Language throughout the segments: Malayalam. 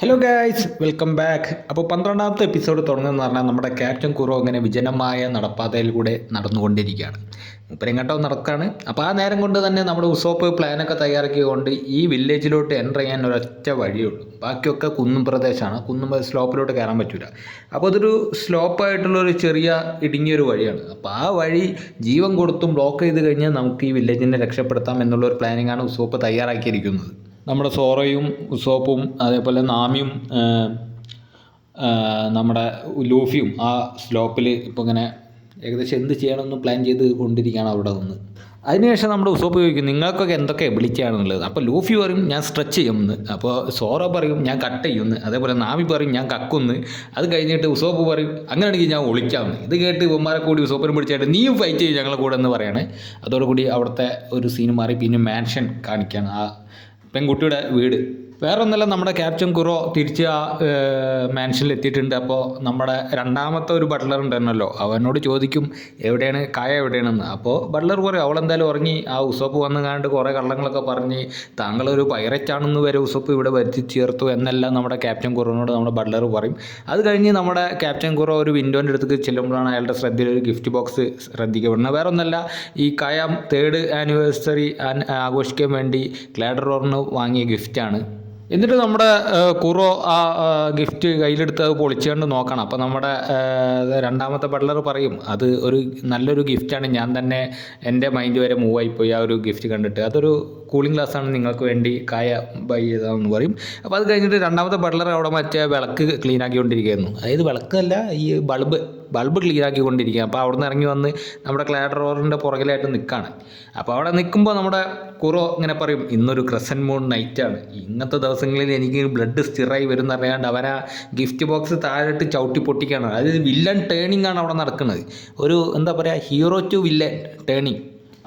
Hello guys, welcome back. അപ്പോൾ 12ാമത്തെ എപ്പിസോഡ് തുടങ്ങുന്നതെന്ന് പറഞ്ഞാൽ നമ്മുടെ ക്യാപ്റ്റൻ കുറോ ഇങ്ങനെ വിജനമായ നടപ്പാതയിലൂടെ നടന്നുകൊണ്ടിരിക്കുകയാണ്. മുപ്പരെങ്ങോട്ടോ നടക്കുകയാണ്. അപ്പോൾ ആ നേരം കൊണ്ട് തന്നെ നമ്മുടെ ഉസോപ്പ് പ്ലാനൊക്കെ തയ്യാറാക്കിക്കൊണ്ട് ഈ വില്ലേജിലോട്ട് എൻ്റർ ചെയ്യാൻ ഒരൊറ്റ വഴിയുള്ളൂ. ബാക്കിയൊക്കെ കുന്നും പ്രദേശമാണ്. കുന്നും സ്ലോപ്പിലോട്ട് കയറാൻ പറ്റില്ല. അപ്പോൾ അതൊരു സ്ലോപ്പായിട്ടുള്ളൊരു ചെറിയ ഇടുങ്ങിയൊരു വഴിയാണ്. അപ്പോൾ ആ വഴി ജീവൻ കൊടുത്തും ബ്ലോക്ക് ചെയ്ത് കഴിഞ്ഞാൽ നമുക്ക് ഈ വില്ലേജിനെ രക്ഷപ്പെടുത്താം എന്നുള്ളൊരു പ്ലാനിങ്ങാണ് ഉസോപ്പ് തയ്യാറാക്കിയിരിക്കുന്നത്. നമ്മുടെ സോറയും ഉസോപ്പും അതേപോലെ നാമിയും നമ്മുടെ ലൂഫിയും ആ സ്ലോപ്പിൽ ഇപ്പോൾ ഇങ്ങനെ ഏകദേശം എന്ത് ചെയ്യണമെന്ന് പ്ലാൻ ചെയ്ത് കൊണ്ടിരിക്കുകയാണ് അവിടെ നിന്ന്. അതിനുശേഷം നമ്മുടെ ഉസോപ്പ് ചോദിക്കും, നിങ്ങൾക്കൊക്കെ എന്തൊക്കെ എബിലിറ്റിയാണെന്നുള്ളത്. അപ്പോൾ ലൂഫി പറയും ഞാൻ സ്ട്രെച്ച് ചെയ്യുമെന്ന്. അപ്പോൾ സോറോ പറയും ഞാൻ കട്ട് ചെയ്യുമെന്ന്. അതേപോലെ നാമി പറയും ഞാൻ കക്കുമെന്ന്. അത് കഴിഞ്ഞിട്ട് ഉസോപ്പ് പറയും അങ്ങനെയാണെങ്കിൽ ഞാൻ ഒളിക്കാമെന്ന്. ഇത് കേട്ട് ഇവന്മാരെ കൂടി ഉസോപ്പിനെ പിടിച്ചായിട്ട് നീയും ഫൈറ്റ് ചെയ്യും ഞങ്ങളെ കൂടെ എന്ന് പറയണേ. അതോടുകൂടി അവിടുത്തെ ഒരു സീൻ മാറി പിന്നെ മാൻഷൻ കാണിക്കുകയാണ്, ആ പെൺകുട്ടിയുടെ വീട്. വേറെ ഒന്നല്ല, നമ്മുടെ ക്യാപ്റ്റൻ കുറോ തിരിച്ച് ആ മാൻഷനിൽ എത്തിയിട്ടുണ്ട്. അപ്പോൾ നമ്മുടെ രണ്ടാമത്തെ ഒരു ബട്ട്ലർ ഉണ്ടായിരുന്നല്ലോ, അവനോട് ചോദിക്കും എവിടെയാണ് കായ എവിടെയാണെന്ന്. അപ്പോൾ ബട്ട്ലർ പറയും അവളെന്തായാലും ഉറങ്ങി. ആ ഉസോപ്പ് വന്ന് കണ്ട് കുറേ കള്ളങ്ങളൊക്കെ പറഞ്ഞ് താങ്കളൊരു പൈററ്റാണെന്ന് വരെ ഉസോപ്പ് ഇവിടെ വരുത്തി ചേർത്തു എന്നെല്ലാം നമ്മുടെ ക്യാപ്റ്റൻ കുറോനോട് നമ്മുടെ ബട്ട്ലർ പറയും. അത് കഴിഞ്ഞ് നമ്മുടെ ക്യാപ്റ്റൻ കുറോ ഒരു വിൻഡോൻ്റെ അടുത്തേക്ക് ചെല്ലുമ്പോഴാണ് അയാളുടെ ശ്രദ്ധയിൽ ഒരു ഗിഫ്റ്റ് ബോക്സ് ശ്രദ്ധിക്കപ്പെടുന്നത്. വേറെ ഒന്നല്ല, ഈ കായ 3rd ആനിവേഴ്സറി ആഘോഷിക്കാൻ വേണ്ടി ക്ലാഡറോറിന് വാങ്ങിയ ഗിഫ്റ്റാണ്. എന്നിട്ട് നമ്മുടെ കുറോ ആ ഗിഫ്റ്റ് കയ്യിലെടുത്ത് അത് പൊളിച്ചുകൊണ്ട് നോക്കണം. അപ്പോൾ നമ്മുടെ രണ്ടാമത്തെ ബട്ട്ലർ പറയും അത് ഒരു നല്ലൊരു ഗിഫ്റ്റാണ്, ഞാൻ തന്നെ എൻ്റെ മൈൻഡ് വരെ മൂവ് ആയിപ്പോയി ആ ഒരു ഗിഫ്റ്റ് കണ്ടിട്ട്. അതൊരു കൂളിംഗ് ഗ്ലാസ്സാണ് നിങ്ങൾക്ക് വേണ്ടി കായ ബൈ ചെയ്തതെന്ന് പറയും. അപ്പോൾ അത് കഴിഞ്ഞിട്ട് രണ്ടാമത്തെ ബട്ട്ലർ അവിടെ മറ്റേ വിളക്ക് ക്ലീൻ ആക്കിക്കൊണ്ടിരിക്കുകയായിരുന്നു. അതായത് വിളക്കല്ല, ഈ ബൾബ് ക്ലീൻ ആക്കിക്കൊണ്ടിരിക്കുക. അപ്പോൾ അവിടെ നിന്ന് ഇറങ്ങി വന്ന് നമ്മുടെ ക്ലാഡറോറിൻ്റെ പുറകിലായിട്ട് നിൽക്കുകയാണ്. അപ്പോൾ അവിടെ നിൽക്കുമ്പോൾ നമ്മുടെ കുറോ ഇങ്ങനെ പറയും ഇന്നൊരു ക്രസൻറ്റ് മൂൺ നൈറ്റാണ്, ഇങ്ങനത്തെ ദിവസങ്ങളിൽ എനിക്ക് ബ്ലഡ് സ്റ്റിറായി വരുന്ന അറിയാണ്ട് അവൻ ആ ഗിഫ്റ്റ് ബോക്സ് താഴെട്ട് ചവിട്ടി പൊട്ടിക്കുകയാണ്. അതായത് വില്ലൻ ടേണിംഗ് ആണ് അവിടെ നടക്കുന്നത്. ഒരു എന്താ പറയുക, ഹീറോ ടു വില്ലൻ ടേണിംഗ്.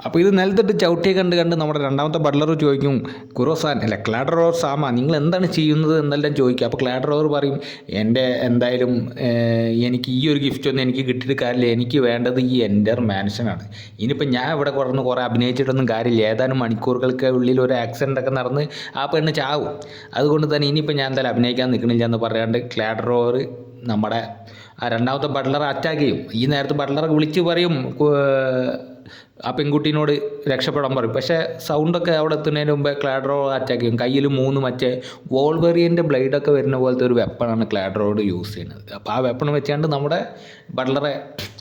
അപ്പോൾ ഇത് നിലത്തിട്ട് ചവിട്ടിയെ കണ്ട് നമ്മുടെ രണ്ടാമത്തെ ബട്ട്ലർ ചോദിക്കും കുറോസാൻ അല്ല ക്ലാഡറോർ സാമ നിങ്ങൾ എന്താണ് ചെയ്യുന്നത് എന്നെല്ലാം ചോദിക്കും. അപ്പോൾ ക്ലാഡറോർ പറയും എൻ്റെ എന്തായാലും എനിക്ക് ഈ ഒരു ഗിഫ്റ്റ് ഒന്നും എനിക്ക് കിട്ടിയിട്ട് കാര്യമില്ല, എനിക്ക് വേണ്ടത് ഈ എൻ്റർ മാൻഷനാണ്. ഇനിയിപ്പോൾ ഞാൻ ഇവിടെ കുറേ അഭിനയിച്ചിട്ടൊന്നും കാര്യമില്ല, ഏതാനും മണിക്കൂറുകൾക്ക് ഉള്ളിൽ ഒരു ആക്സിഡൻ്റ് ഒക്കെ നടന്ന് ആ പെണ്ണ് ചാവും. അതുകൊണ്ട് തന്നെ ഇനിയിപ്പോൾ ഞാൻ എന്തായാലും അഭിനയിക്കാൻ നിൽക്കണില്ല എന്ന് പറയാണ്ട് ക്ലാഡറോർ നമ്മുടെ ആ രണ്ടാമത്തെ ബട്ട്ലറെ അറ്റാക്ക് ചെയ്യും. ഈ നേരത്തെ ബട്ട്ലറെ വിളിച്ച് പറയും ആ പെൺകുട്ടീനോട് രക്ഷപ്പെടാൻ പറയും. പക്ഷേ സൗണ്ടൊക്കെ അവിടെ എത്തുന്നതിന് മുമ്പേ ക്ലാഡറോ അറ്റാക്ക് ചെയ്യും. കയ്യിൽ 3 മറ്റേ വോൾവെറിയൻ്റെ ബ്ലേഡൊക്കെ വരുന്ന പോലത്തെ ഒരു വെപ്പണാണ് ക്ലാഡറോട് യൂസ് ചെയ്യുന്നത്. അപ്പോൾ ആ വെപ്പൺ വെച്ചാണ്ട് നമ്മുടെ ബട്ട്ലറെ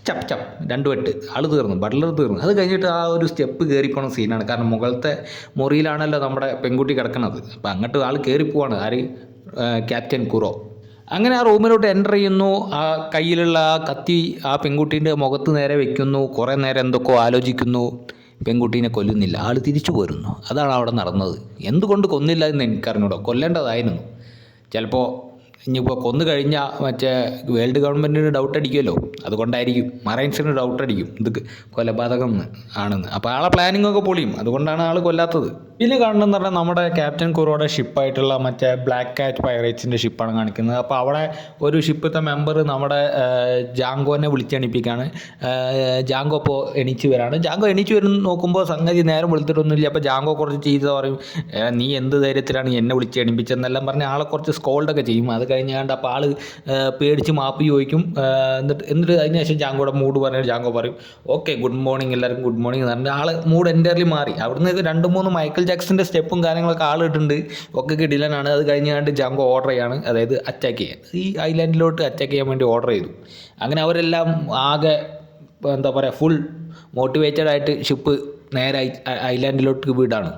ചപ്പ് 2 വെട്ട് ആൾ തീർന്നു, ബട്ട്ലർ തീർന്നു. അത് കഴിഞ്ഞിട്ട് ആ ഒരു സ്റ്റെപ്പ് കയറിപ്പോണ സീനാണ്. കാരണം മുകളിലത്തെ മുറിയിലാണല്ലോ നമ്മുടെ പെൺകുട്ടി കിടക്കുന്നത്. അപ്പോൾ അങ്ങോട്ട് ആൾ കയറിപ്പോവാണ്, ആര് ക്യാപ്റ്റൻ കുറോ. അങ്ങനെ ആ റൂമിലോട്ട് എൻ്റർ ചെയ്യുന്നു. ആ കയ്യിലുള്ള ആ കത്തി ആ പെൺകുട്ടീൻ്റെ മുഖത്ത് നേരെ വെക്കുന്നു. കുറേ നേരം എന്തൊക്കെയോ ആലോചിക്കുന്നു. പെൺകുട്ടീനെ കൊല്ലുന്നില്ല, ആൾ തിരിച്ചു പോരുന്നു. അതാണ് അവിടെ നടന്നത്. എന്തുകൊണ്ട് കൊന്നില്ല എന്ന് എനിക്കറിഞ്ഞൂടോ, കൊല്ലേണ്ടതായിരുന്നു. ചിലപ്പോൾ ഇനിയിപ്പോൾ കൊന്നു കഴിഞ്ഞാൽ മറ്റേ വേൾഡ് ഗവൺമെൻറ്റിന് ഡൗട്ട് അടിക്കുമല്ലോ, അതുകൊണ്ടായിരിക്കും. മറൈൻസിന് ഡൗട്ട് അടിക്കും ഇത് കൊലപാതകം ആണെന്ന്. അപ്പോൾ ആളെ പ്ലാനിങ് ഒക്കെ പൊളിയും, അതുകൊണ്ടാണ് ആൾ കൊല്ലാത്തത്. പിന്നെ കാണുന്നതെന്ന് പറഞ്ഞാൽ നമ്മുടെ ക്യാപ്റ്റൻ കുറോയുടെ ഷിപ്പായിട്ടുള്ള മറ്റേ ബ്ലാക്ക് കാറ്റ് പൈറേറ്റ്സിൻ്റെ ഷിപ്പാണ് കാണിക്കുന്നത്. അപ്പോൾ അവിടെ ഒരു ഷിപ്പത്തെ മെമ്പർ നമ്മുടെ ജാങ്കോനെ വിളിച്ചെണിപ്പിക്കുകയാണ്. ജാങ്കോ ഇപ്പോൾ എണീച്ച് വരാണ്. ജാങ്കോ എണീച്ച് വരുന്ന നോക്കുമ്പോൾ സംഗതി നേരം വിളിച്ചിട്ടൊന്നുമില്ല. അപ്പോൾ ജാങ്കോ കുറച്ച് ചെയ്ത് പറയും നീ എന്ത് ധൈര്യത്തിലാണ് എന്നെ വിളിച്ച് എണിപ്പിച്ചതെന്നെല്ലാം പറഞ്ഞ് ആളെ കുറച്ച് സ്കോൾഡൊക്കെ ചെയ്യും. അത് കഴിഞ്ഞാണ്ട് അപ്പോൾ ആൾ പേടിച്ച് മാപ്പ് ചോദിക്കും. എന്നിട്ട് അതിന് ശേഷം ജാങ്കോയുടെ മൂഡ് പറഞ്ഞാൽ ജാങ്കോ പറയും ഓക്കെ ഗുഡ് മോർണിംഗ്, എല്ലാവർക്കും ഗുഡ് മോർണിംഗ് എന്ന് പറഞ്ഞാൽ ആൾ മൂഡ് എൻ്റർലി മാറി. അവിടുന്ന് 2-3 മൈക്കിൾ ജാക്സൻ്റെ സ്റ്റെപ്പും കാര്യങ്ങളൊക്കെ ആൾ ഇട്ടുണ്ട്, ഒക്കെ കിടിലനാണ്. അത് കഴിഞ്ഞാണ്ട് ജാങ്കോ ഓർഡർ ചെയ്യാണ്, അതായത് അറ്റാക്ക് ചെയ്യാൻ, ഈ ഐലാൻഡിലോട്ട് അറ്റാക്ക് ചെയ്യാൻ വേണ്ടി ഓർഡർ ചെയ്തു. അങ്ങനെ അവരെല്ലാം ആകെ എന്താ പറയുക ഫുൾ മോട്ടിവേറ്റഡ് ആയിട്ട് ഷിപ്പ് നേരെ ഐലാൻഡിലോട്ട് വിടാണ്.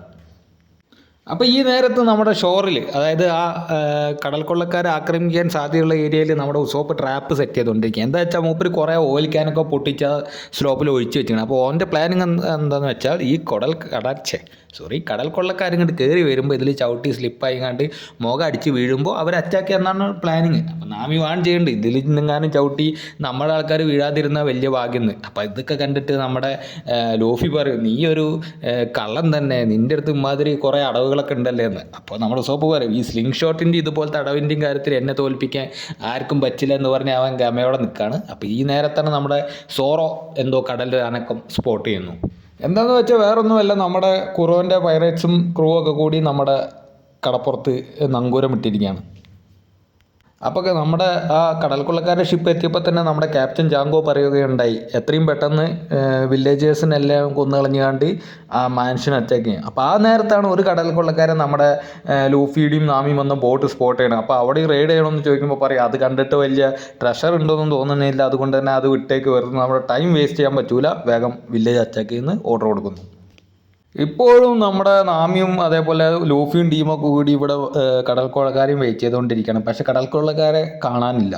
അപ്പോൾ ഈ നേരത്ത് നമ്മുടെ ഷോറിൽ, അതായത് ആ കടൽ കൊള്ളക്കാരെ ആക്രമിക്കാൻ സാധ്യതയുള്ള ഏരിയയിൽ നമ്മുടെ ഉസോപ്പ് ട്രാപ്പ് സെറ്റ് ചെയ്തുകൊണ്ടിരിക്കുക. എന്താ വെച്ചാൽ മൂപ്പര് കുറേ ഓയിൽ ക്യാനൊക്കെ പൊട്ടിച്ച സ്ലോപ്പിൽ ഒഴിച്ച് വെച്ചിരിക്കണം. അപ്പോൾ ഓൻ്റെ പ്ലാനിങ് എന്താണെന്ന് വെച്ചാൽ ഈ കടൽ കൊള്ളക്കാരിങ്ങോട്ട് കയറി വരുമ്പോൾ ഇതിൽ ചവിട്ടി സ്ലിപ്പായി കണ്ട് മുഖം അടിച്ച് വീഴുമ്പോൾ അവർ അറ്റാക്ക് ചെയ്യാനാണ് പ്ലാനിങ്. അപ്പോൾ നാമി വാൺ ചെയ്യേണ്ടത് ഇതിൽ നിന്നെങ്ങാനും ചവിട്ടി നമ്മുടെ ആൾക്കാർ വീഴാതിരുന്ന വലിയ ഭാഗ്യം. അപ്പോൾ ഇതൊക്കെ കണ്ടിട്ട് നമ്മുടെ ലോഫി പറയും നീ ഒരു കള്ളൻ തന്നെ, നിൻ്റെ അടുത്ത് ഇമാതിരി കുറേ അടവുകളൊക്കെ ഉണ്ടല്ലേ എന്ന്. അപ്പോൾ നമ്മുടെ സോപ്പ് പറയും ഈ സ്ലിംഗ് ഷോട്ടിൻ്റെ ഇതുപോലത്തെ അടവിൻ്റെയും കാര്യത്തിൽ എന്നെ തോൽപ്പിക്കാൻ ആർക്കും പറ്റില്ല എന്ന് പറഞ്ഞ് അവൻ ഗമയോടെ നിൽക്കുകയാണ്. അപ്പോൾ ഈ നേരത്താണ് നമ്മുടെ സോറോ എന്തോ കടലിൽ അനക്കം സ്പോട്ട് ചെയ്യുന്നു. എന്താണെന്ന് വെച്ചാൽ വേറൊന്നുമല്ല, നമ്മുടെ കുറോൻ്റെ പൈറേറ്റ്സും ക്രൂ ഒക്കെ കൂടി നമ്മുടെ കടപ്പുറത്ത് നങ്കൂരം ഇട്ടിരിക്കുകയാണ്. അപ്പോൾ നമ്മുടെ ആ കടൽക്കൊള്ളക്കാരുടെ ഷിപ്പ് എത്തിയപ്പോൾ തന്നെ നമ്മുടെ ക്യാപ്റ്റൻ ജാങ്കോ പറയുകയുണ്ടായി എത്രയും പെട്ടെന്ന് വില്ലേജേഴ്സിനെല്ലാം കൊന്നുകളഞ്ഞാണ്ട് ആ മാൻഷൻ അറ്റാക്ക് ചെയ്യും. അപ്പോൾ ആ നേരത്താണ് ഒരു കടൽക്കൊള്ളക്കാരൻ നമ്മുടെ ലൂഫിയുടെയും നാമിയും വന്ന ബോട്ട് സ്പോട്ട് ചെയ്യണം. അപ്പോൾ അവിടെ റെയ്ഡ് ചെയ്യണമെന്ന് ചോദിക്കുമ്പോൾ പറയും അത് കണ്ടിട്ട് വലിയ ട്രഷർ ഉണ്ടോയെന്നും തോന്നുന്നില്ല, അതുകൊണ്ട് തന്നെ അത് വിട്ടേക്ക് വെറുതെ നമ്മുടെ ടൈം വേസ്റ്റ് ചെയ്യാൻ പറ്റൂല, വേഗം വില്ലേജ് അറ്റാക്ക് ചെയ്യുന്ന ഓർഡർ കൊടുക്കുന്നു. ഇപ്പോഴും നമ്മുടെ നാമിയും അതേപോലെ ലൂഫിയും ടീമൊക്കെ കൂടി ഇവിടെ കടൽക്കൊള്ളക്കാരെയും വെയിറ്റ് ചെയ്തുകൊണ്ടിരിക്കണം. പക്ഷെ കടൽക്കൊള്ളക്കാരെ കാണാനില്ല.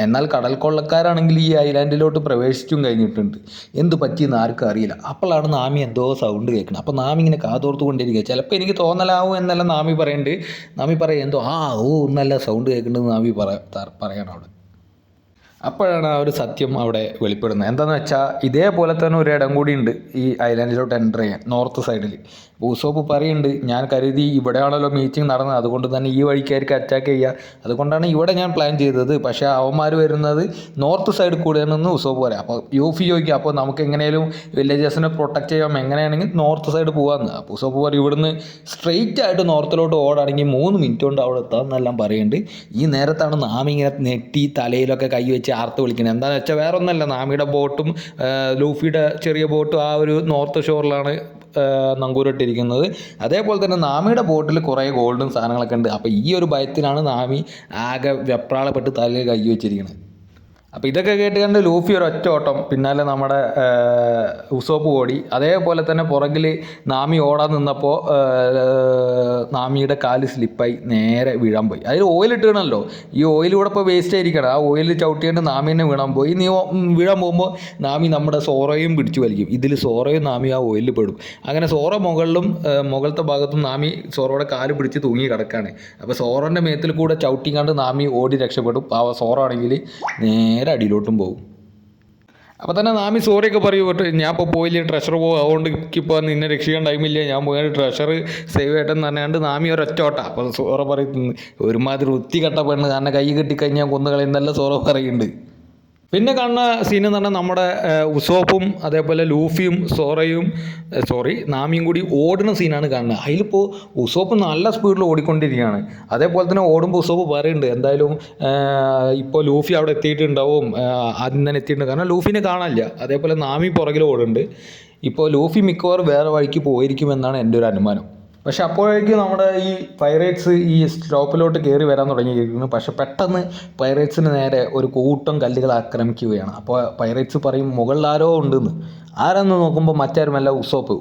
എന്നാൽ കടൽക്കൊള്ളക്കാരാണെങ്കിൽ ഈ ഐലാൻഡിലോട്ട് പ്രവേശിച്ചും കഴിഞ്ഞിട്ടുണ്ട്. എന്ത് പറ്റിയെന്ന് ആർക്കും അറിയില്ല. അപ്പോഴാണ് നാമി എന്തോ സൗണ്ട് കേൾക്കുന്നത്. അപ്പോൾ നാമി ഇങ്ങനെ കാതോർത്ത് കൊണ്ടിരിക്കുക. ചിലപ്പോൾ എനിക്ക് തോന്നലാവും എന്നല്ല നാമി പറയുന്നുണ്ട്. നാമി പറയും എന്തോ നല്ല സൗണ്ട് കേൾക്കുന്നുണ്ടെന്ന് നാമി പറയണം അവിടെ. അപ്പോഴാണ് ആ ഒരു സത്യം അവിടെ വെളിപ്പെടുന്നത്. എന്താണെന്ന് വെച്ചാൽ ഇതേപോലെ തന്നെ ഒരു ഇടം കൂടി ഉണ്ട് ഈ ഐലാൻഡിലോട്ട് എൻ്റർ ചെയ്യാൻ, നോർത്ത് സൈഡിൽ. ഉസോപ്പ് പറയുന്നുണ്ട് ഞാൻ കരുതി ഇവിടെയാണല്ലോ മീറ്റിംഗ് നടന്നത്, അതുകൊണ്ട് തന്നെ ഈ വഴിക്കായിരിക്കും അറ്റാക്ക് ചെയ്യുക, അതുകൊണ്ടാണ് ഇവിടെ ഞാൻ പ്ലാൻ ചെയ്തത്. പക്ഷേ അവന്മാർ വരുന്നത് നോർത്ത് സൈഡിൽ കൂടെയാണെന്ന് ഉസോപ്പ് പറയാം. അപ്പോൾ യൂഫി ചോദിക്കുക അപ്പോൾ നമുക്ക് എങ്ങനെയും വില്ലേജസിനെ പ്രൊട്ടക്റ്റ് ചെയ്യാം, എങ്ങനെയാണെങ്കിൽ നോർത്ത് സൈഡ് പോകാമെന്ന്. അപ്പോൾ ഉസോപ്പ് പറയും ഇവിടുന്ന് സ്ട്രെയിറ്റ് ആയിട്ട് നോർത്തിലോട്ട് ഓടാണെങ്കിൽ 3 മിനിറ്റ് കൊണ്ട് അവിടെ എത്താമെന്നെല്ലാം പറയുന്നുണ്ട്. ഈ നേരത്താണ് നാമി ഇങ്ങനെ നെട്ടി തലയിലൊക്കെ കൈ വെച്ച് ആർത്ത് വിളിക്കുന്നത്. എന്താണെന്ന് വെച്ചാൽ വേറെ ഒന്നല്ല, നാമിയുടെ ബോട്ടും ലൂഫിയുടെ ചെറിയ ബോട്ടും ആ ഒരു നോർത്ത് ഷോറിലാണ് നങ്കൂരിട്ടിരിക്കുന്നത്. അതേപോലെ തന്നെ നാമിയുടെ ബോട്ടിൽ കുറേ ഗോൾഡും സാധനങ്ങളൊക്കെ ഉണ്ട്. അപ്പോൾ ഈ ഒരു ഭയത്തിലാണ് നാമി ആകെ വെപ്രാളപ്പെട്ട് തലയിൽ കൈ വെച്ചിരിക്കുന്നത്. അപ്പോൾ ഇതൊക്കെ കേട്ട് കണ്ട് ലൂഫി ഒരു ഒറ്റ ഓട്ടം, പിന്നാലെ നമ്മുടെ ഉസോപ്പ് ഓടി. അതേപോലെ തന്നെ പുറകിൽ നാമി ഓടാൻ നിന്നപ്പോൾ നാമിയുടെ കാല് സ്ലിപ്പായി നേരെ വീഴാൻ പോയി. അതിൽ ഓയിൽ ഇട്ടണല്ലോ, ഈ ഓയിൽ കൂടെ ഇപ്പോൾ വേസ്റ്റ് ആയിരിക്കണം. ആ ഓയിൽ ചവിട്ടിയിട്ട് നാമി തന്നെ വീഴാൻ പോയി. വീഴാൻ പോകുമ്പോൾ നാമി നമ്മുടെ സോറയും പിടിച്ചു വലിക്കും. ഇതിൽ സോറയും നാമി ആ ഓയിലിൽ പെടും. അങ്ങനെ സോറ മുകളിലത്തെ ഭാഗത്തും നാമി സോറയുടെ കാല് പിടിച്ച് തൂങ്ങി കിടക്കുകയാണ്. അപ്പോൾ സോറൻ്റെ മേത്തിൽ കൂടെ ചവിട്ടിക്കാണ്ട് നാമി ഓടി രക്ഷപ്പെടും. ആ സോറ ആണെങ്കിൽ നേരെ അടിയിലോട്ടും പോകും. അപ്പോൾ തന്നെ നാമി സോറിയൊക്കെ പറയൂ, ഞാൻ ഇപ്പോൾ പോയില്ലേ, ട്രഷർ പോകും, അതുകൊണ്ട് എനിക്കിപ്പോൾ നിന്നെ രക്ഷിക്കാൻ ടൈമില്ല, ഞാൻ പോയാൽ ട്രഷർ സേവ് ചെയ്യട്ടെന്ന് പറഞ്ഞാണ്ട് നാമി ഒരൊറ്റോട്ട. അപ്പോൾ സോറ പറയുന്നു ഒരുമാതിരി വൃത്തികെട്ട പെണ്ണ്, കാരണം കൈ കെട്ടിക്കഴിഞ്ഞാൽ കൊന്നുകളയുന്നല്ല സോറ പറയുന്നുണ്ട്. പിന്നെ കാണുന്ന സീൻ എന്ന് പറഞ്ഞാൽ നമ്മുടെ ഉസോപ്പും അതേപോലെ ലൂഫിയും നാമിയും കൂടി ഓടുന്ന സീനാണ് കാണുന്നത്. അതിലിപ്പോൾ ഉസോപ്പ് നല്ല സ്പീഡിൽ ഓടിക്കൊണ്ടിരിക്കുകയാണ്. അതേപോലെ തന്നെ ഓടുമ്പോൾ ഉസോപ്പ് പറയുന്നുണ്ട് എന്തായാലും ഇപ്പോൾ ലൂഫി അവിടെ എത്തിയിട്ടുണ്ടാവും, ആദ്യം തന്നെ എത്തിയിട്ടുണ്ട്, കാരണം ലൂഫിനെ കാണാനില്ല. അതേപോലെ നാമി പുറകിൽ ഓടുന്നുണ്ട്. ഇപ്പോൾ ലൂഫി മിക്കവാറും വേറെ വഴിക്ക് പോയിരിക്കുമെന്നാണ് എൻ്റെ ഒരു അനുമാനം. പക്ഷെ അപ്പോഴേക്കും നമ്മുടെ ഈ പൈറേറ്റ്സ് ഈ സ്റ്റോപ്പിലോട്ട് കയറി വരാൻ തുടങ്ങിയിരിക്കുന്നു. പക്ഷെ പെട്ടെന്ന് പൈറേറ്റ്സിന് നേരെ ഒരു കൂട്ടം കല്ലുകൾ ആക്രമിക്കുകയാണ്. അപ്പോൾ പൈറേറ്റ്സ് പറയും മുകളിൽ ആരോ ഉണ്ടെന്ന്. ആരെന്ന് നോക്കുമ്പോൾ മറ്റാരുമല്ല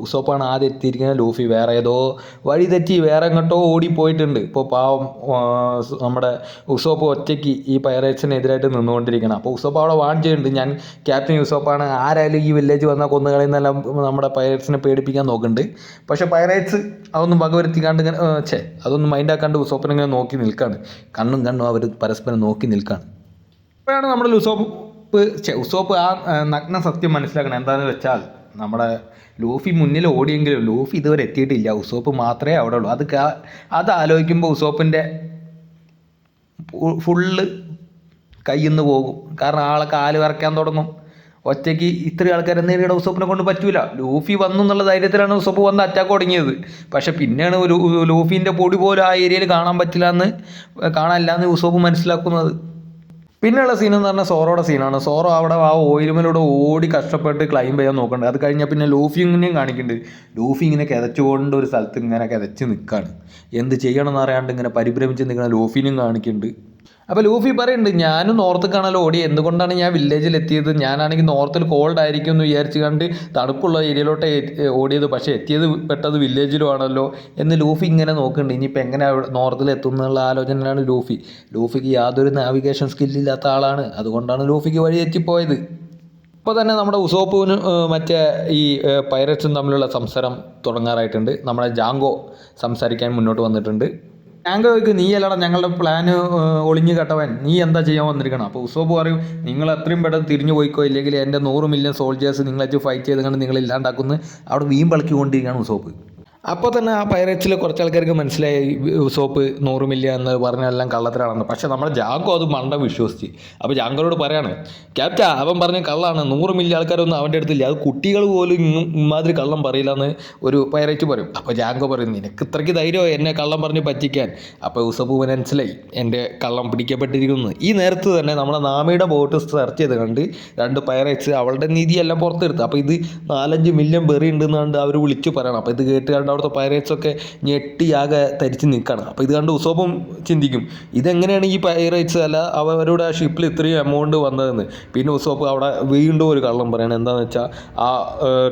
ഉസോപ്പാണ് ആദ്യം എത്തിയിരിക്കുന്നത്. ലൂഫി വേറെ ഏതോ വഴി തെറ്റി വേറെ എങ്ങോട്ടോ ഓടിപ്പോയിട്ടുണ്ട്. ഇപ്പോൾ പാവം നമ്മുടെ ഉസോപ്പ് ഒറ്റയ്ക്ക് ഈ പൈറേറ്റ്സിനെതിരായിട്ട് നിന്നുകൊണ്ടിരിക്കണം. അപ്പോൾ ഉസോപ്പ് അവിടെ വാൺ ചെയ്യുന്നുണ്ട്, ഞാൻ ക്യാപ്റ്റൻ ഉസോപ്പാണ്, ആരായാലും ഈ വില്ലേജ് വന്നാൽ കൊന്നുകളെന്നെല്ലാം നമ്മുടെ പൈറേറ്റ്സിനെ പേടിപ്പിക്കാൻ നോക്കുന്നുണ്ട്. പക്ഷേ പൈറേറ്റ്സ് അതൊന്നും വകവരുത്തിക്കാണ്ട് ഇങ്ങനെ അതൊന്നും മൈൻഡാക്കാണ്ട് ഉസോപ്പിനിങ്ങനെ നോക്കി നിൽക്കുകയാണ്. കണ്ണും അവർ പരസ്പരം നോക്കി നിൽക്കുകയാണ്. അപ്പോഴാണ് നമ്മുടെ ഉസോപ്പ് ആ നഗ്ന സത്യം മനസ്സിലാക്കണം. എന്താണെന്ന് വെച്ചാൽ നമ്മുടെ ലൂഫി മുന്നിൽ ഓടിയെങ്കിലും ലൂഫി ഇതുവരെ എത്തിയിട്ടില്ല, ഉസോപ്പ് മാത്രമേ അവിടെ ഉള്ളൂ. അത് ആലോചിക്കുമ്പോൾ ഉസോപ്പിൻ്റെ ഫുള്ള് കയ്യിൽ നിന്ന് പോകും. കാരണം ആളെ കാല് വിറയ്ക്കാൻ തുടങ്ങും. ഒറ്റയ്ക്ക് ഇത്രയും ആൾക്കാരെ നേരിട ഉസോപ്പിനെ കൊണ്ട് പറ്റൂല. ലൂഫി വന്നു എന്നുള്ള ധൈര്യത്തിലാണ് ഉസോപ്പ് വന്ന് അറ്റാക്ക് തുടങ്ങിയത്. പക്ഷെ പിന്നെയാണ് ലൂഫീൻ്റെ പൊടി പോലും ആ ഏരിയയിൽ കാണാനില്ല എന്ന് ഉസോപ്പ് മനസ്സിലാക്കുന്നത്. പിന്നെയുള്ള സീൻ എന്ന് പറഞ്ഞാൽ സോറോയുടെ സീനാണ്. സോറോ അവിടെ ആ ഓയിലുമേലൂടെ ഓടി കഷ്ടപ്പെട്ട് ക്ലൈംബ് ചെയ്യാൻ നോക്കുന്നുണ്ട്. അത് കഴിഞ്ഞാൽ പിന്നെ ലൂഫി ഇങ്ങനെയും കാണിക്കുന്നുണ്ട്. ലൂഫി ഇങ്ങനെ കിതച്ചുകൊണ്ട് ഒരു സ്ഥലത്ത് ഇങ്ങനെ കിതച്ച് നിൽക്കുകയാണ്. എന്ത് ചെയ്യണമെന്ന് അറിയാണ്ട് ഇങ്ങനെ പരിഭ്രമിച്ച് നിൽക്കുന്ന ലൂഫിനും കാണിക്കുന്നുണ്ട്. അപ്പോൾ ലൂഫി പറയുന്നുണ്ട് ഞാനും നോർത്തേക്കാണല്ലോ ഓടി, എന്തുകൊണ്ടാണ് ഞാൻ വില്ലേജിൽ എത്തിയത്, ഞാനാണെങ്കിൽ നോർത്തിൽ കോൾഡ് ആയിരിക്കും എന്ന് വിചാരിച്ച് കണ്ട് തണുപ്പുള്ള ഏരിയയിലോട്ട് ഓടിയത്, പക്ഷേ പെട്ടത് വില്ലേജിലും ആണല്ലോ എന്ന് ലൂഫി ഇങ്ങനെ നോക്കുന്നുണ്ട്. ഇനിയിപ്പോൾ എങ്ങനെ നോർത്തിൽ എത്തുന്നുള്ള ആലോചനയാണ് ലൂഫിക്ക് യാതൊരു നാവിഗേഷൻ സ്കില്ലില്ലാത്ത ആളാണ്, അതുകൊണ്ടാണ് ലൂഫിക്ക് വഴി തെറ്റിപ്പോയത്. ഇപ്പോൾ തന്നെ നമ്മുടെ ഉസോപ്പുവിന് മറ്റേ ഈ പൈററ്റ്സും തമ്മിലുള്ള സംസാരം തുടങ്ങാറായിട്ടുണ്ട്. നമ്മുടെ ജാങ്കോ സംസാരിക്കാൻ മുന്നോട്ട് വന്നിട്ടുണ്ട്. ജാങ്കോയ്ക്ക് നീ അല്ലടാ ഞങ്ങളുടെ പ്ലാന് ഒളിഞ്ഞു കേട്ടവൻ, നീ എന്താ ചെയ്യാൻ വന്നിരിക്കണം. അപ്പോൾ ഉസോപ്പ് പറയും നിങ്ങൾ എത്രയും പെട്ടെന്ന് തിരിഞ്ഞു പോയിക്കോ, ഇല്ലെങ്കിൽ എൻ്റെ 100 മില്യൺ സോൾജേഴ്സ് നിങ്ങളെ ഫൈറ്റ് ചെയ്ത് കണ്ട് നിങ്ങൾ ഇല്ലാണ്ടാക്കുന്നു. അവിടെ വീമ്പളക്കിക്കൊണ്ടിരിക്കുകയാണ് ഉസോപ്പ്. അപ്പോൾ തന്നെ ആ പൈറേറ്റ്സിൽ കുറച്ച് ആൾക്കാർക്ക് മനസ്സിലായി ഉസോപ്പ് 100 മില്യൺ എന്ന് പറഞ്ഞെല്ലാം കള്ളത്തിലാണെന്ന്. പക്ഷേ നമ്മുടെ ജാങ്കോ അത് മണ്ട വിശ്വസിച്ച്. അപ്പോൾ ജാങ്കോയോട് പറയാണ്, ക്യാപ്റ്റാ അവൻ പറഞ്ഞ കള്ളാണ്, 100 മില്യൺ ആൾക്കാരൊന്നും അവൻ്റെ അടുത്തില്ല, അത് കുട്ടികൾ പോലും ഇമാതിരി കള്ളം പറയില്ല എന്ന് ഒരു പൈറേറ്റ് പറയും. അപ്പോൾ ജാങ്കോ പറയും, നിനക്ക് ഇത്രയ്ക്ക് ധൈര്യമോ എന്നെ കള്ളം പറഞ്ഞ് പറ്റിക്കാൻ? അപ്പോൾ ഉസോപ്പ് മനസ്സിലായി എൻ്റെ കള്ളം പിടിക്കപ്പെട്ടിരിക്കുന്നു. ഈ നേരത്ത് തന്നെ നമ്മുടെ നാമിയുടെ ബോട്ട് സെർച്ച് ചെയ്ത് കണ്ട് 2 പൈറേറ്റ്സ് അവളുടെ നിധിയെല്ലാം പുറത്തെടുത്ത്. അപ്പോൾ ഇത് 4-5 മില്യൺ ബെറി ഉണ്ടെന്ന് കണ്ട് അവർ വിളിച്ചു പറയണം. അപ്പോൾ ഇത് കേട്ട് കണ്ട് അവിടുത്തെ പൈറേറ്റ്സൊക്കെ ഞെട്ടിയാകെ തരിച്ച് നിൽക്കണം. അപ്പോൾ ഇത് കണ്ട് ഉസോപ്പും ചിന്തിക്കും, ഇതെങ്ങനെയാണ് ഈ പൈറേറ്റ്സ് അല്ല അവരുടെ ആ ഷിപ്പിൽ ഇത്രയും എമൗണ്ട് വന്നതെന്ന്. പിന്നെ ഉസോപ്പ് അവിടെ വീണ്ടും ഒരു കള്ളം പറയണം. എന്താണെന്ന് വെച്ചാൽ ആ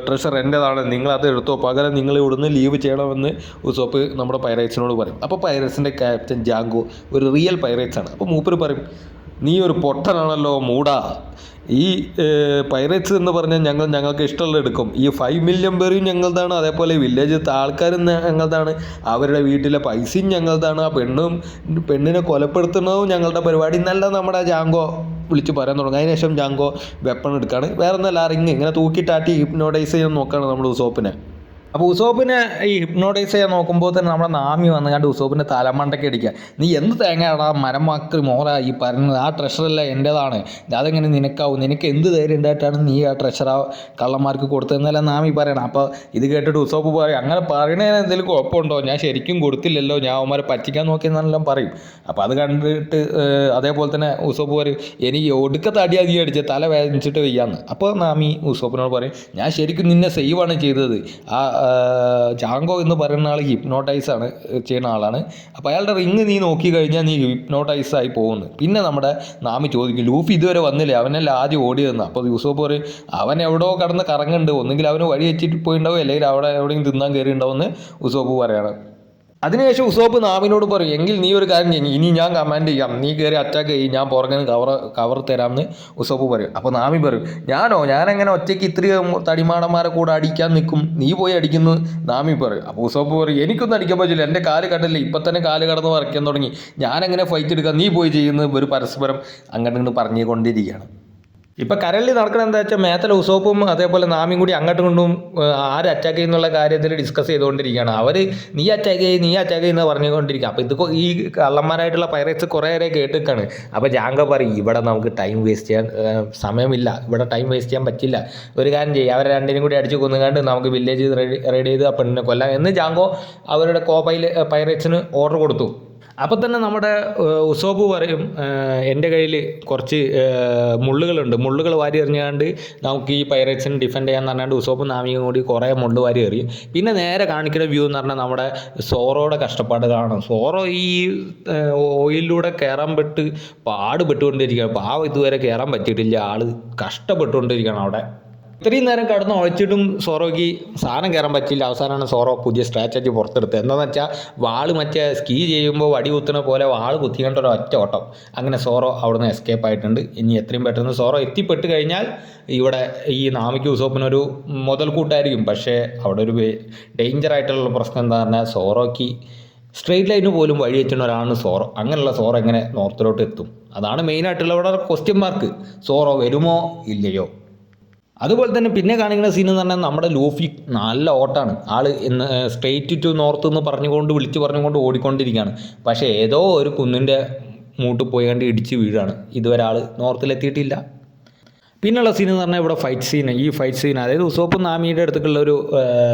ട്രഷർ എൻ്റേതാണ്, നിങ്ങളത് എടുത്തോ, പകരം നിങ്ങൾ ഇവിടുന്ന് ലീവ് ചെയ്യണമെന്ന് ഉസോപ്പ് നമ്മുടെ പൈറേറ്റ്സിനോട് പറയും. അപ്പോൾ പൈറേറ്റ്സിൻ്റെ ക്യാപ്റ്റൻ ജാങ്കോ ഒരു റിയൽ പൈറേറ്റ്സ് ആണ്. അപ്പോൾ മൂപ്പർ പറയും, നീ ഒരു പൊട്ടനാണല്ലോ മൂടാ, ഈ പൈറേറ്റ്സ് എന്ന് പറഞ്ഞാൽ ഞങ്ങൾക്ക് ഇഷ്ടമുള്ള എടുക്കും. ഈ 5 മില്യൺ പേരും ഞങ്ങളതാണ്, അതേപോലെ വില്ലേജിലത്തെ ആൾക്കാരും ഞങ്ങളതാണ്, അവരുടെ വീട്ടിലെ പൈസയും ഞങ്ങളതാണ്, ആ പെണ്ണിനെ കൊലപ്പെടുത്തുന്നതും ഞങ്ങളുടെ പരിപാടി എന്നല്ല നമ്മുടെ ജാങ്കോ വിളിച്ച് പറയാൻ തുടങ്ങും. അതിനുശേഷം ജാങ്കോ വെപ്പൺ എടുക്കുകയാണ്. വേറെ ഒന്നല്ല, റിങ് ഇങ്ങനെ തൂക്കിട്ടാട്ടി ഹിപ്നോട്ടൈസ് ചെയ്യാൻ നോക്കുകയാണ് നമ്മൾ ഉസോപ്പിനെ. അപ്പോൾ ഉസോപ്പിനെ ഈ ഹിപ്നോട്ടൈസ് ചെയ്യാൻ നോക്കുമ്പോൾ തന്നെ നമ്മുടെ നാമി വന്നു കണ്ട് ഉസോപ്പിൻ്റെ തലമണ്ടയ്ക്ക് അടിക്കുക. നീ എന്ത് തേങ്ങയാടാ മരമാക്കി മോറ ഈ പറയുന്നത്, ആ ട്രഷറല്ല എൻ്റേതാണ്, അതെങ്ങനെ നിനക്കാവും, നിനക്ക് എന്ത് ധൈര്യം ഉണ്ടായിട്ടാണ് നീ ആ ട്രഷർ ആ കള്ളന്മാർക്ക് കൊടുത്തതെന്നെല്ലാം നാമി പറയണം. അപ്പോൾ ഇത് കേട്ടിട്ട് ഉസോപ്പ് പറയും, അങ്ങനെ പറയണതിന് എന്തെങ്കിലും കുഴപ്പമുണ്ടോ, ഞാൻ ശരിക്കും കൊടുത്തില്ലല്ലോ, ഞാൻ അവന്മാരെ പറ്റിക്കാൻ നോക്കിയെന്നെല്ലാം പറയും. അപ്പോൾ അത് കണ്ടിട്ട് അതേപോലെ തന്നെ ഉസോപ്പ് പറയും, എനിക്ക് ഒടുക്കത്തെ അടി അധികം അടിച്ച് തല വേദനിച്ചിട്ട് വയ്യാന്ന്. അപ്പോൾ നാമി ഉസോപ്പിനോട് പറയും, ഞാൻ ശരിക്കും നിന്നെ സേവാണ് ചെയ്തത്, ആ ജാങ്കോ എന്ന് പറയുന്ന ആൾ ഹിപ്നോട്ടൈസാണ് ചെയ്യുന്ന ആളാണ്, അപ്പോൾ അയാളുടെ റിങ് നീ നോക്കി കഴിഞ്ഞാൽ നീ ഹിപ്നോട്ടൈസായി പോകുന്നു. പിന്നെ നമ്മുടെ നാമി ചോദിക്കും, ലൂഫി ഇതുവരെ വന്നില്ലേ, അവനല്ല ആദ്യം ഓടിയതെന്ന്. അപ്പോൾ യൂസഫ് പറയും, അവൻ എവിടെയോ കടന്ന് കറങ്ങുന്നുണ്ട്, ഒന്നെങ്കിൽ അവന് വഴി വെച്ചിട്ട് പോയിണ്ടാവും, അല്ലെങ്കിൽ അവിടെ എവിടെയും തിന്നാൻ കയറിയിട്ടുണ്ടാവുമെന്ന് ഉസോപ്പ് പറയണം. അതിനുശേഷം ഉസോപ്പ് നാമിനോട് പറയും, എങ്കിൽ നീ ഒരു കാര്യം ചെയ്യും, ഇനി ഞാൻ കമാൻഡ് ചെയ്യാം, നീ കയറി അറ്റാക്ക് ചെയ്യും, ഞാൻ പുറകിന് കവർ തരാമെന്ന് ഉസോപ്പ് പറയും. അപ്പോൾ നാമി പറയും, ഞാനെങ്ങനെ ഒറ്റയ്ക്ക് ഇത്രയും തടിമാടന്മാരെ കൂടെ അടിക്കാൻ നിൽക്കും, നീ പോയി അടിക്കുന്നു നാമി പറയും. അപ്പോൾ ഉസോപ്പ് പറയും, എനിക്കൊന്നും അടിക്കാൻ പറ്റില്ല, എൻ്റെ കാല് കണ്ടില്ല, ഇപ്പം തന്നെ കാല് കടന്ന് വരയ്ക്കാൻ തുടങ്ങി, ഞാനെങ്ങനെ ഫൈറ്റ് എടുക്കാം, നീ പോയി ചെയ്യുന്ന ഒരു പരസ്പരം അങ്ങോട്ട് പറഞ്ഞുകൊണ്ടിരിക്കുകയാണ്. ഇപ്പം കരളിൽ നടക്കണം എന്താ വെച്ചാൽ മേത്തല ഉസോപ്പും അതേപോലെ നാമിയും കൂടി അങ്ങോട്ടും കൊണ്ടും ആര് അറ്റാക്ക് ചെയ്യുന്നുള്ള കാര്യത്തിൽ ഡിസ്കസ് ചെയ്തുകൊണ്ടിരിക്കുകയാണ്. അവർ നീ അറ്റാക്ക് ചെയ്യുന്ന പറഞ്ഞുകൊണ്ടിരിക്കുക. അപ്പോൾ ഇത് ഈ കള്ളന്മാരായിട്ടുള്ള പൈറേറ്റ്സ് കുറേ നേരം കേട്ടിരിക്കുകയാണ്. അപ്പോൾ ജാങ്കോ പറയും, ഇവിടെ നമുക്ക് ടൈം വേസ്റ്റ് ചെയ്യാൻ സമയമില്ല, ഇവിടെ ടൈം വേസ്റ്റ് ചെയ്യാൻ പറ്റില്ല, ഒരു കാര്യം ചെയ്യുക, അവരെ രണ്ടിനും കൂടി അടിച്ച് കൊന്നുകാണ്ട് നമുക്ക് വില്ലേജ് റെഡി ചെയ്ത് ആ പെണ്ണിനെ കൊല്ലാം എന്ന് ജാങ്കോ അവരുടെ പൈറേറ്റ്സിന് ഓർഡർ കൊടുത്തു. അപ്പോൾ തന്നെ നമ്മുടെ ഉസോപ്പ് പറയും, എൻ്റെ കയ്യിൽ കുറച്ച് മുള്ളുകൾ വാരി എറിഞ്ഞാണ്ട് നമുക്ക് ഈ പൈറേറ്റ്സിനെ ഡിഫെൻഡ് ചെയ്യാൻ പറഞ്ഞാണ്ട് ഉസോപ്പും നാമിയും കൂടി കുറേ മുള്ളു വാരി എറിയും. പിന്നെ നേരെ കാണിക്കുന്ന വ്യൂ എന്ന് പറഞ്ഞാൽ നമ്മുടെ സോറോയുടെ കഷ്ടപ്പാട് കാണും. സോറോ ഈ ഓയിലിലൂടെ കയറാൻ പാടുപെട്ടുകൊണ്ടിരിക്കുകയാണ്. പാവം ഇതുവരെ കയറാൻ പറ്റിയിട്ടില്ല, ആൾ കഷ്ടപ്പെട്ടുകൊണ്ടിരിക്കുകയാണ് അവിടെ. ഇത്രയും നേരം കടന്ന് ഒഴിച്ചിട്ടും സോറോയ്ക്ക് സാധനം കയറാൻ പറ്റില്ല. അവസാനമാണ് സോറോ പുതിയ സ്ട്രാറ്റജി പുറത്തെടുത്തത്. എന്താണെന്ന് വെച്ചാൽ വാള് മറ്റേ സ്കീ ചെയ്യുമ്പോൾ വടി കുത്തുന്ന പോലെ വാള് കുത്തിക്കേണ്ട ഒരു ഒറ്റ ഓട്ടം. അങ്ങനെ സോറോ അവിടെ നിന്ന് എസ്കേപ്പ് ആയിട്ടുണ്ട്. ഇനി എത്രയും പെട്ടെന്ന് സോറോ എത്തിപ്പെട്ട് കഴിഞ്ഞാൽ ഇവിടെ ഈ നാമിക്ക് ഉസോപ്പിനൊരു മുതൽക്കൂട്ടായിരിക്കും. പക്ഷേ അവിടെ ഒരു ഡേഞ്ചറായിട്ടുള്ള പ്രശ്നം എന്താ പറഞ്ഞാൽ സോറോയ്ക്ക് സ്ട്രെയിറ്റ് ലൈന് പോലും വഴി വെച്ചുന്ന ഒരാളാണ് സോറോ. അങ്ങനെയുള്ള സോറോ എങ്ങനെ നോർത്തിലോട്ട് എത്തും? അതാണ് മെയിനായിട്ടുള്ള ഇവിടെ ക്വസ്റ്റ്യൻ മാർക്ക്. സോറോ വരുമോ ഇല്ലയോ? അതുപോലെ തന്നെ പിന്നെ കാണിക്കുന്ന സീൻ എന്ന് പറഞ്ഞാൽ നമ്മുടെ ലൂഫി നല്ല ഓട്ടാണ്. ആൾ ഇന്ന് സ്ട്രെയിറ്റ് ടു നോർത്ത് എന്ന് പറഞ്ഞുകൊണ്ട് ഓടിക്കൊണ്ടിരിക്കുകയാണ്. പക്ഷേ ഏതോ ഒരു കുന്നിൻ്റെ മൂട്ട് പോയി കണ്ട് ഇടിച്ച് വീഴാണ്. ഇതുവരെ ആൾ നോർത്തിലെത്തിയിട്ടില്ല. പിന്നെയുള്ള സീൻ എന്ന് പറഞ്ഞാൽ ഇവിടെ ഈ ഫൈറ്റ് സീൻ അതായത് ഉസോപ്പ് നാമിയുടെ അടുത്തേക്കുള്ള ഒരു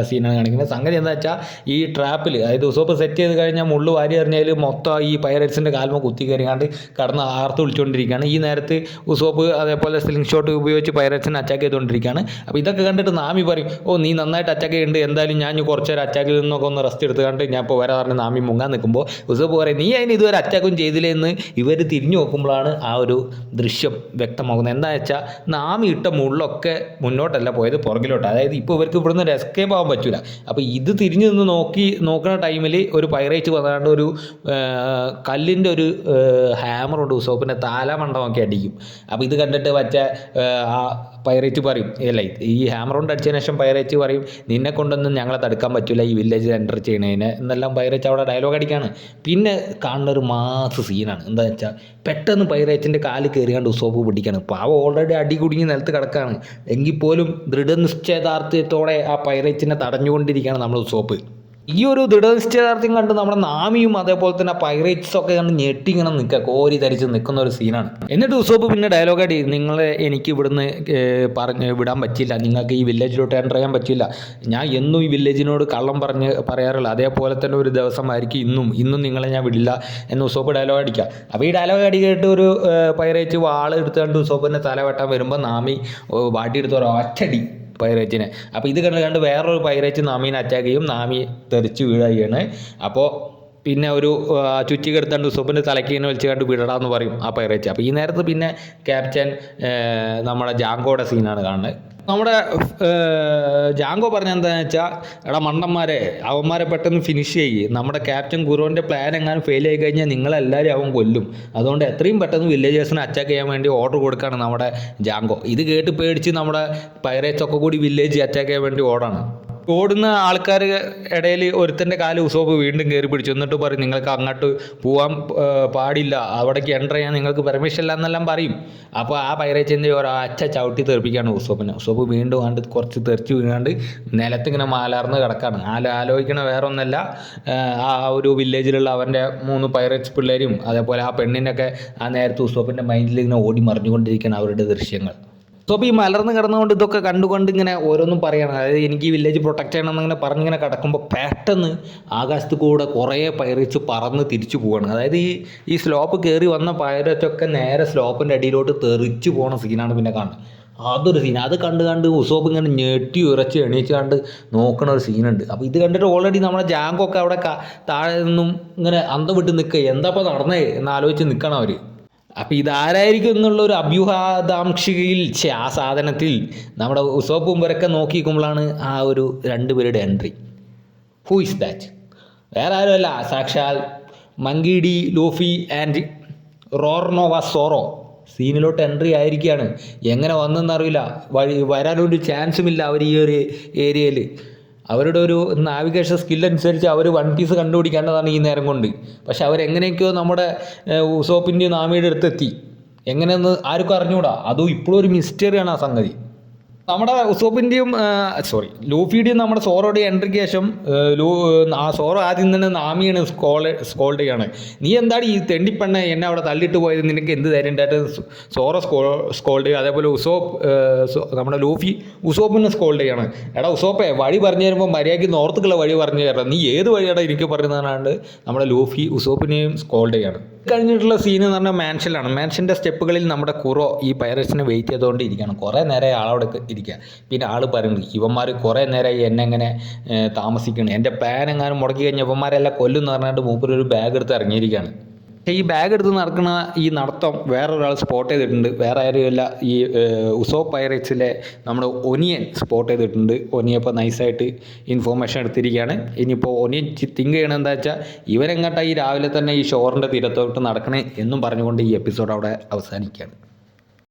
സീനാണ് കാണിക്കുന്നത്. സംഗതി എന്താ വെച്ചാൽ ഈ ട്രാപ്പിൽ അതായത് ഉസോപ്പ് സെറ്റ് ചെയ്ത് കഴിഞ്ഞാൽ മുള്ളു വാരി എറിഞ്ഞാൽ മൊത്തം ഈ പൈറേറ്റ്സിൻ്റെ കാൽമ കുത്തി കയറിയാണ്ട് കടന്ന് ആർത്ത് വിളിച്ചുകൊണ്ടിരിക്കുകയാണ്. ഈ നേരത്ത് ഉസോപ്പ് അതേപോലെ സ്ലിംഗ് ഷോട്ട് ഉപയോഗിച്ച് പൈറേറ്റ്സിനെ അറ്റാക്ക് ചെയ്തുകൊണ്ടിരിക്കുകയാണ്. അപ്പോൾ ഇതൊക്കെ കണ്ടിട്ട് നാമി പറയും, നീ നന്നായിട്ട് അറ്റാക്ക് ചെയ്യുന്നുണ്ട്, എന്തായാലും ഞാൻ കുറച്ച് നേരം അറ്റാക്കിൽ നിന്നൊക്കെ ഒന്ന് റെസ്റ്റ് എടുത്തുകൊണ്ട് ഞാൻ ഇപ്പോൾ വരെ പറഞ്ഞ് നാമി മുങ്ങാൻ നിൽക്കുമ്പോൾ ഉസോപ്പ് പറയും, നീ അതിന് ഇതുവരെ അറ്റാക്കും ചെയ്തില്ലേ എന്ന് ഇവർ തിരിഞ്ഞു നോക്കുമ്പോഴാണ് ആ ഒരു ദൃശ്യം വ്യക്തമാകുന്നത്. എന്താ വെച്ചാൽ നാമി ഇട്ട മുള്ളൊക്കെ മുന്നോട്ടല്ല പോയത്, പുറകിലോട്ട്. അതായത് ഇപ്പോൾ ഇവർക്ക് ഇവിടുന്ന് ഒരു എസ്കേപ്പ് ആകാൻ പറ്റില്ല. അപ്പോൾ ഇത് തിരിഞ്ഞു നിന്ന് നോക്കുന്ന ടൈമിൽ ഒരു പൈറേറ്റ് വന്നാണ്ട് ഒരു കല്ലിൻ്റെ ഒരു ഹാമറുണ്ട് ഉസോപ്പിൻ്റെ താലമണ്ടമൊക്കെ അടിക്കും. അപ്പോൾ ഇത് കണ്ടിട്ട് മറ്റേ ആ പൈറേറ്റ് പറയും, അല്ലേ ഈ ഹാമർ കൊണ്ട് അടിച്ചതിന് ശേഷം പൈറേറ്റ് പറയും, നിന്നെ കൊണ്ടൊന്നും ഞങ്ങളെ തടുക്കാൻ പറ്റില്ല ഈ വില്ലേജിൽ എൻ്റർ ചെയ്യണതിന് എന്നെല്ലാം പൈറേറ്റ് അവിടെ ഡയലോഗ് അടിക്കുകയാണ്. പിന്നെ കാണുന്നൊരു മാസ് സീനാണ്. എന്താണെന്ന് വെച്ചാൽ പെട്ടെന്ന് പൈറേറ്റിൻ്റെ കാല് കയറിയാണ്ട് ഉസോപ്പ് പിടിക്കുകയാണ്. പാവം ഓൾറെഡി അടി കുടുങ്ങി നിലത്ത് കിടക്കുകയാണ്. എങ്കിൽ പോലും ദൃഢനിശ്ചയദാർഢ്യത്തോടെ ആ പൈറേറ്റിനെ തടഞ്ഞുകൊണ്ടിരിക്കുകയാണ് നമ്മൾ ഉസോപ്പ്. ഈ ഒരു ദൃഢനിശ്ചയദാർഢ്യം കണ്ട് നമ്മുടെ നാമിയും അതേപോലെ തന്നെ പൈറേറ്റ്സും ഒക്കെ കണ്ട് ഞെട്ടിങ്ങനെ നിൽക്കുക, കോരി ധരിച്ച് നിൽക്കുന്ന ഒരു സീനാണ്. എന്നിട്ട് ഉസോപ്പ് പിന്നെ ഡയലോഗ് അടി, നിങ്ങളെ എനിക്ക് ഇവിടുന്ന് പറഞ്ഞ് വിടാൻ പറ്റില്ല, നിങ്ങൾക്ക് ഈ വില്ലേജിലോട്ട് എൻ്റർ ചെയ്യാൻ പറ്റില്ല, ഞാൻ എന്നും ഈ വില്ലേജിനോട് കള്ളം പറയാറില്ല, അതേപോലെ തന്നെ ഒരു ദിവസമായിരിക്കും ഇന്നും നിങ്ങളെ ഞാൻ വിടില്ല എന്ന് ഉസോപ്പ് ഡയലോഗ് അടിക്കുക. അപ്പോൾ ഈ ഡയലോഗ് അടി കേട്ട് ഒരു പൈറേറ്റ് വാൾ എടുത്തുകൊണ്ട് ഉസോപ്പിൻ്റെ തല വെട്ടാൻ വരുമ്പോൾ നാമി വാട്ടിയെടുത്ത് ഒരു ഒറ്റടി പൈറേറ്റിനെ. അപ്പോൾ ഇത് കണ്ട് വേറൊരു പൈറേറ്റ് നാമീനെ അറ്റാക്ക് ചെയ്യും, നാമി തെറിച്ച് വീഴുകയാണ്. അപ്പോൾ പിന്നെ ഒരു ചുറ്റിക്കെടുത്താണ്ട് ഉസോപ്പിൻ്റെ തലയ്ക്ക് ഇങ്ങനെ വലിച്ചു കണ്ട് വിടടാന്ന് പറയും ആ പൈറേറ്റ്. അപ്പോൾ ഈ നേരത്ത് പിന്നെ ക്യാപ്റ്റൻ നമ്മുടെ ജാങ്കോയുടെ സീനാണ് കാണുന്നത്. നമ്മുടെ ജാങ്കോ പറഞ്ഞ എന്താണെന്ന് വെച്ചാൽ, എടാ മണ്ടന്മാരെ, അവന്മാരെ പെട്ടെന്ന് ഫിനിഷ് ചെയ്യ്, നമ്മുടെ ക്യാപ്റ്റൻ കുറുവിൻ്റെ പ്ലാൻ എങ്ങാനും ഫെയിൽ ആയി കഴിഞ്ഞാൽ നിങ്ങളെല്ലാവരും അവൻ കൊല്ലും, അതുകൊണ്ട് എത്രയും പെട്ടെന്ന് വില്ലേജേഴ്സിനെ അറ്റാക്ക് ചെയ്യാൻ വേണ്ടി ഓർഡർ കൊടുക്കുകയാണ് നമ്മുടെ ജാങ്കോ. ഇത് കേട്ട് പേടിച്ച് നമ്മുടെ പൈറേറ്റ്സ് ഒക്കെ കൂടി വില്ലേജ് അറ്റാക്ക് ചെയ്യാൻ വേണ്ടി ഓടാണ്. ഓടുന്ന ആൾക്കാർ ഇടയിൽ ഒരുത്തൻ്റെ കാല് ഉസോപ്പ് വീണ്ടും കയറി പിടിച്ചു. എന്നിട്ട് പറയും, നിങ്ങൾക്ക് അങ്ങോട്ട് പോകാൻ പാടില്ല, അവിടേക്ക് എൻ്റർ ചെയ്യാൻ നിങ്ങൾക്ക് പെർമിഷൻ ഇല്ല എന്നെല്ലാം പറയും. അപ്പോൾ ആ പൈറേറ്റിൻ്റെ ഒരൊറ്റ ചവിട്ടി തെറിപ്പിക്കുകയാണ് ഉസോപ്പിനെ. ഉസോപ്പ് വീണ്ടും കണ്ട് കുറച്ച് തെറിച്ച് വീണാണ്ട് നിലത്തിങ്ങനെ മാലാർന്ന് കിടക്കാണ്. ആലോചിക്കണ വേറെ ഒന്നല്ല, ആ ഒരു വില്ലേജിലുള്ള അവൻ്റെ 3 പൈറേറ്റ്സ് പിള്ളേരും അതേപോലെ ആ പെണ്ണിനൊക്കെ ആ നേരത്തെ ഉസോപ്പിൻ്റെ മൈൻഡിൽ ഇങ്ങനെ ഓടി മറിഞ്ഞുകൊണ്ടിരിക്കുകയാണ് അവരുടെ ദൃശ്യങ്ങൾ. ഉസോപ്പ് ഈ മലർന്ന് കിടന്നുകൊണ്ട് ഇതൊക്കെ കണ്ടുകൊണ്ട് ഇങ്ങനെ ഓരോന്നും പറയണം. അതായത് എനിക്ക് ഈ വില്ലേജ് പ്രൊട്ടക്റ്റ് ചെയ്യണം എന്നിങ്ങനെ പറഞ്ഞിങ്ങനെ കിടക്കുമ്പോൾ പെട്ടെന്ന് ആകാശത്ത് കൂടെ കുറേ പൈറേറ്റ്സ് പറന്ന് തിരിച്ചു പോവാണ്. അതായത് ഈ സ്ലോപ്പ് കയറി വന്ന പൈറേറ്റൊക്കെ നേരെ സ്ലോപ്പിൻ്റെ അടിയിലോട്ട് തെറിച്ച് പോണ സീനാണ് പിന്നെ കാണുന്നത്. അതൊരു സീൻ. അത് കണ്ട് ഉസോപ്പ് ഇങ്ങനെ ഞെട്ടി ഉറച്ച് എണീച്ചാണ്ട് നോക്കണ ഒരു സീനുണ്ട്. അപ്പോൾ ഇത് കണ്ടിട്ട് ഓൾറെഡി നമ്മുടെ ജാങ്കോ ഒക്കെ അവിടെ താഴെ നിന്നും ഇങ്ങനെ അന്തം വിട്ട് നിൽക്കുക, എന്താപ്പോൾ നടന്നേ എന്നാലോചിച്ച് നിൽക്കണം അവർ. അപ്പോൾ ഇതാരായിരിക്കും എന്നുള്ളൊരു അഭ്യൂഹാകാംക്ഷയിൽ ആ സാധനത്തിൽ നമ്മുടെ ഉസോപ്പ് മുമ്പരൊക്കെ നോക്കിക്കുമ്പോഴാണ് ആ ഒരു 2 പേരുടെ എൻട്രി. Who is that? വേറെ ആരുമല്ല, സാക്ഷാൽ Monkey D Luffy and Roronoa Zoro സീനിലോട്ട് എൻട്രി ആയിരിക്കുകയാണ്. എങ്ങനെ വന്നെന്നറിയില്ല, വരാനൊരു ചാൻസുമില്ല. അവർ ഈ ഒരു ഏരിയയിൽ അവരുടെ ഒരു നാവിഗേഷൻ സ്കില്ലനുസരിച്ച് അവർ വൺ പീസ് കണ്ടുപിടിക്കേണ്ടതാണ് ഈ നേരം കൊണ്ട്. പക്ഷെ അവരെങ്ങനെയൊക്കെയോ നമ്മുടെ ഉസോപ്പിൻ്റെയും നാമിയുടെ അടുത്തെത്തി, എങ്ങനെയെന്ന് ആർക്കും അറിഞ്ഞുകൂടാ. അതും ഇപ്പോഴും ഒരു മിസ്റ്ററിയാണ് ആ സംഗതി. നമ്മുടെ ഉസോപ്പിൻ്റെയും ലൂഫിയുടെയും നമ്മുടെ സോറോയുടെയും എൻട്രിക്ക് ശേഷം ആ സോറോ ആദ്യം തന്നെ നാമിയാണ് സ്കോൾഡ് ചെയ്യാണ്. നീ എന്താണ് ഈ തെണ്ടിപ്പെണ്ണ എന്നെ അവിടെ തള്ളിയിട്ട് പോയത്, നിനക്ക് എന്ത് ധൈര്യം ഉണ്ടായിട്ട് സോറോ സ്കോൾഡ് ചെയ്യുക. അതേപോലെ നമ്മുടെ ലൂഫി ഉസോപ്പിനെ സ്കോൾഡ് ചെയ്യാണ്. എടാ ഉസോപ്പേ, വഴി പറഞ്ഞു തരുമ്പോൾ മര്യാദയ്ക്ക് നോർത്തുക്കുള്ള വഴി പറഞ്ഞു തരണം, നീ ഏത് വഴിയാടാ എനിക്ക് പറഞ്ഞതാണ് നമ്മുടെ ലൂഫി ഉസോപ്പിനെയും സ്കോൾഡ് ചെയ്യാണ്. കഴിഞ്ഞിട്ടുള്ള സീൻ എന്ന് പറഞ്ഞാൽ മാൻഷനിലാണ്. മാൻഷൻ്റെ സ്റ്റെപ്പുകളിൽ നമ്മുടെ കുറോ ഈ പൈറേറ്റ്സിനെ വെയിറ്റ് ചെയ്തുകൊണ്ട് ഇരിക്കുകയാണ്. കുറേ നേരമായി ആളവിടെ ഇരിക്കുക. പിന്നെ ആൾ പറയുന്നത്, ഇവന്മാർ കുറേ നേരമായി എന്നെ എങ്ങനെ താമസിക്കണം, എൻ്റെ പ്ലാൻ എങ്ങാനും മുടക്കി കഴിഞ്ഞാൽ ഇവന്മാരെല്ലാം കൊല്ലും എന്ന് പറഞ്ഞിട്ട് മൂപ്പരൊരു ബാഗ് എടുത്ത് ഇറങ്ങിയിരിക്കുകയാണ്. പക്ഷേ ഈ ബാഗ് എടുത്ത് നടക്കുന്ന ഈ നടത്തം വേറൊരാൾ സ്പോട്ട് ചെയ്തിട്ടുണ്ട്. വേറെ ആരുമല്ല, ഈ ഉസോപ്പ് പൈറേറ്റ്സിലെ നമ്മുടെ ഒനിയൻ സ്പോട്ട് ചെയ്തിട്ടുണ്ട്. ഒനിയൻ ഇപ്പോൾ നൈസായിട്ട് ഇൻഫോർമേഷൻ എടുത്തിരിക്കുകയാണ്. ഇനിയിപ്പോൾ ഒനിയൻ തിങ്ക് ചെയ്യണത് എന്താ വെച്ചാൽ, ഇവരെങ്ങോട്ടാണ് ഈ രാവിലെ തന്നെ ഈ ഷോറിൻ്റെ തീരത്തോട്ട് നടക്കണേ എന്നും പറഞ്ഞുകൊണ്ട് ഈ എപ്പിസോഡ് അവിടെ അവസാനിക്കുകയാണ്.